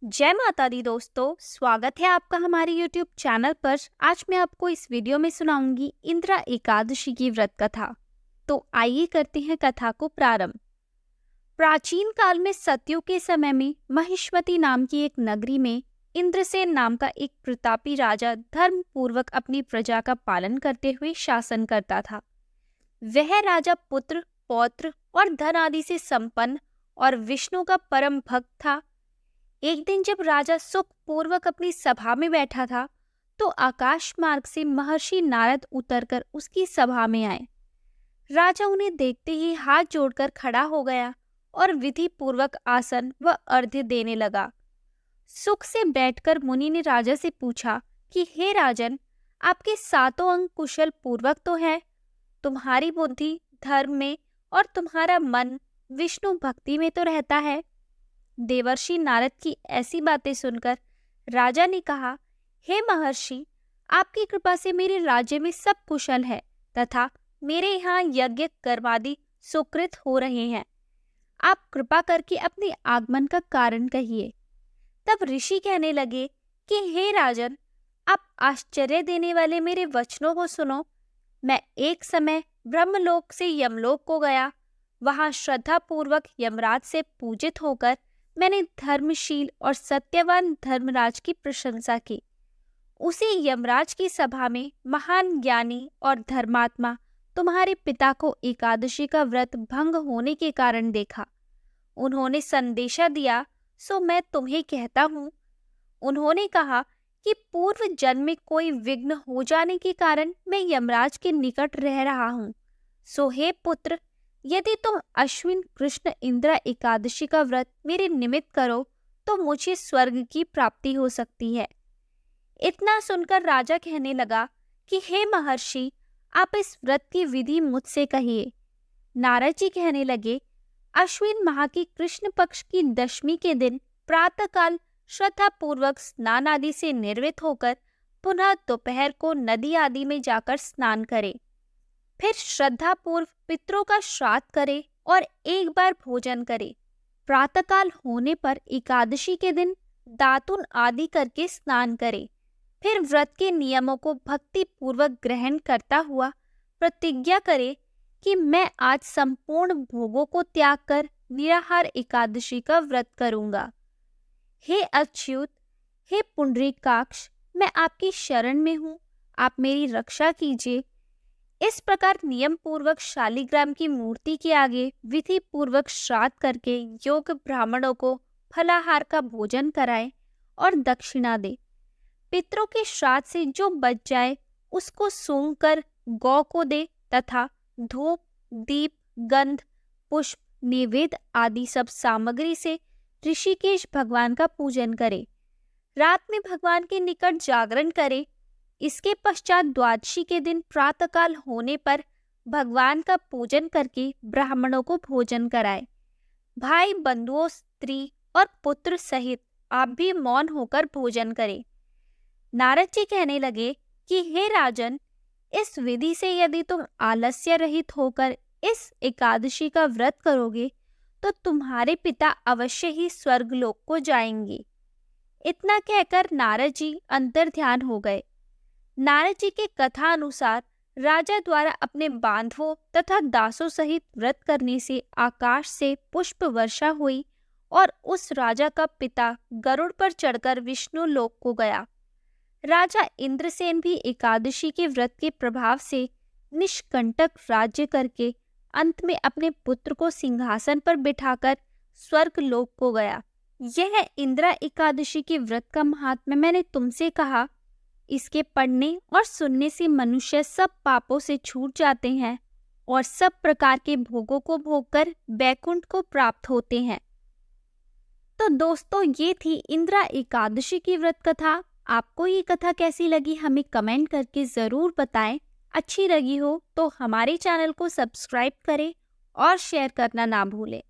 जय माता दी दोस्तों, स्वागत है आपका हमारे YouTube चैनल पर। आज मैं आपको इस वीडियो में सुनाऊंगी इंद्रा एकादशी की व्रत कथा। तो आइए करते हैं कथा को प्रारंभ। प्राचीन काल में सतयुग के समय में महिष्मती नाम की एक नगरी में इंद्रसेन नाम का एक प्रतापी राजा धर्म पूर्वक अपनी प्रजा का पालन करते हुए शासन करता था। वह राजा पुत्र, पौत्र और धन आदि से संपन्न और विष्णु का परम भक्त था। एक दिन जब राजा सुख पूर्वक अपनी सभा में बैठा था, तो आकाश मार्ग से महर्षि नारद उतरकर उसकी सभा में आए। राजा उन्हें देखते ही हाथ जोड़कर खड़ा हो गया और विधि पूर्वक आसन व अर्घ्य देने लगा। सुख से बैठकर मुनि ने राजा से पूछा कि हे राजन, आपके सातों अंग कुशल पूर्वक तो है, तुम्हारी बुद्धि धर्म में और तुम्हारा मन विष्णु भक्ति में तो रहता है। देवर्षि नारद की ऐसी बातें सुनकर राजा ने कहा, हे महर्षि, आपकी कृपा से मेरे राज्य में सब कुशल है तथा मेरे यहाँ यज्ञ कर्मादि सुकृत हो रहे हैं। आप कृपा करके अपने आगमन का कारण कहिए। तब ऋषि कहने लगे कि हे राजन, आप आश्चर्य देने वाले मेरे वचनों को सुनो। मैं एक समय ब्रह्मलोक से यमलोक को गया। वहां श्रद्धा पूर्वक यमराज से पूजित होकर मैंने धर्मशील और सत्यवान धर्मराज की प्रशंसा की। उसी यमराज की सभा में महान ज्ञानी और धर्मात्मा तुम्हारे पिता को एकादशी का व्रत भंग होने के कारण देखा। उन्होंने संदेशा दिया, सो मैं तुम्हें कहता हूँ। उन्होंने कहा कि पूर्व जन्म में कोई विघ्न हो जाने के कारण मैं यमराज के निकट रह रहा हूँ। सो हे पुत्र, यदि तुम अश्विन कृष्ण इंद्रा एकादशी का व्रत मेरे निमित्त करो तो मुझे स्वर्ग की प्राप्ति हो सकती है। इतना सुनकर राजा कहने लगा कि हे महर्षि, आप इस व्रत की विधि मुझसे कहिए। नारद जी कहने लगे, अश्विन माह की कृष्ण पक्ष की दशमी के दिन प्रातःकाल श्रद्धा पूर्वक स्नान आदि से निर्वृत्त होकर पुनः दोपहर को नदी आदि में जाकर स्नान करें। फिर श्रद्धा पूर्व पितरों का श्राद्ध करे और एक बार भोजन करे। प्रातःकाल होने पर एकादशी के दिन दातुन आदि करके स्नान करे। फिर व्रत के नियमों को भक्ति पूर्वक ग्रहण करता हुआ प्रतिज्ञा करे कि मैं आज संपूर्ण भोगों को त्याग कर निराहार एकादशी का व्रत करूंगा। हे अच्युत, हे पुंडरीकाक्ष, मैं आपकी शरण में हूँ, आप मेरी रक्षा कीजिए। इस प्रकार नियम पूर्वक शालिग्राम की मूर्ति के आगे विधि पूर्वक श्राद्ध करके योग ब्राह्मणों को फलाहार का भोजन कराए और दक्षिणा दे। पितरों के श्राद्ध से जो बच जाए उसको सूंघ कर गौ को दे तथा धूप, दीप, गंध, पुष्प, नैवेद्य आदि सब सामग्री से ऋषिकेश भगवान का पूजन करे। रात में भगवान के निकट जागरण करे। इसके पश्चात द्वादशी के दिन प्रातःकाल होने पर भगवान का पूजन करके ब्राह्मणों को भोजन कराए। भाई, बंधुओं, स्त्री और पुत्र सहित आप भी मौन होकर भोजन करें। नारद जी कहने लगे कि हे राजन, इस विधि से यदि तुम आलस्य रहित होकर इस एकादशी का व्रत करोगे तो तुम्हारे पिता अवश्य ही स्वर्गलोक को जाएंगे। इतना कहकर नारद जी अंतर ध्यान हो गए। नारद जी के कथा अनुसार राजा द्वारा अपने बांधवों तथा दासों सहित व्रत करने से आकाश से पुष्प वर्षा हुई और उस राजा का पिता गरुड़ पर चढ़कर विष्णु लोक को गया। राजा इंद्रसेन भी एकादशी के व्रत के प्रभाव से निष्कंटक राज्य करके अंत में अपने पुत्र को सिंहासन पर बिठाकर स्वर्ग लोक को गया। यह इंद्रा एकादशी के व्रत का महात्म्य मैंने तुमसे कहा। इसके पढ़ने और सुनने से मनुष्य सब पापों से छूट जाते हैं और सब प्रकार के भोगों को भोगकर बैकुंठ को प्राप्त होते हैं। तो दोस्तों, ये थी इंद्रा एकादशी की व्रत कथा। आपको ये कथा कैसी लगी हमें कमेंट करके ज़रूर बताएं। अच्छी लगी हो तो हमारे चैनल को सब्सक्राइब करें और शेयर करना ना भूलें।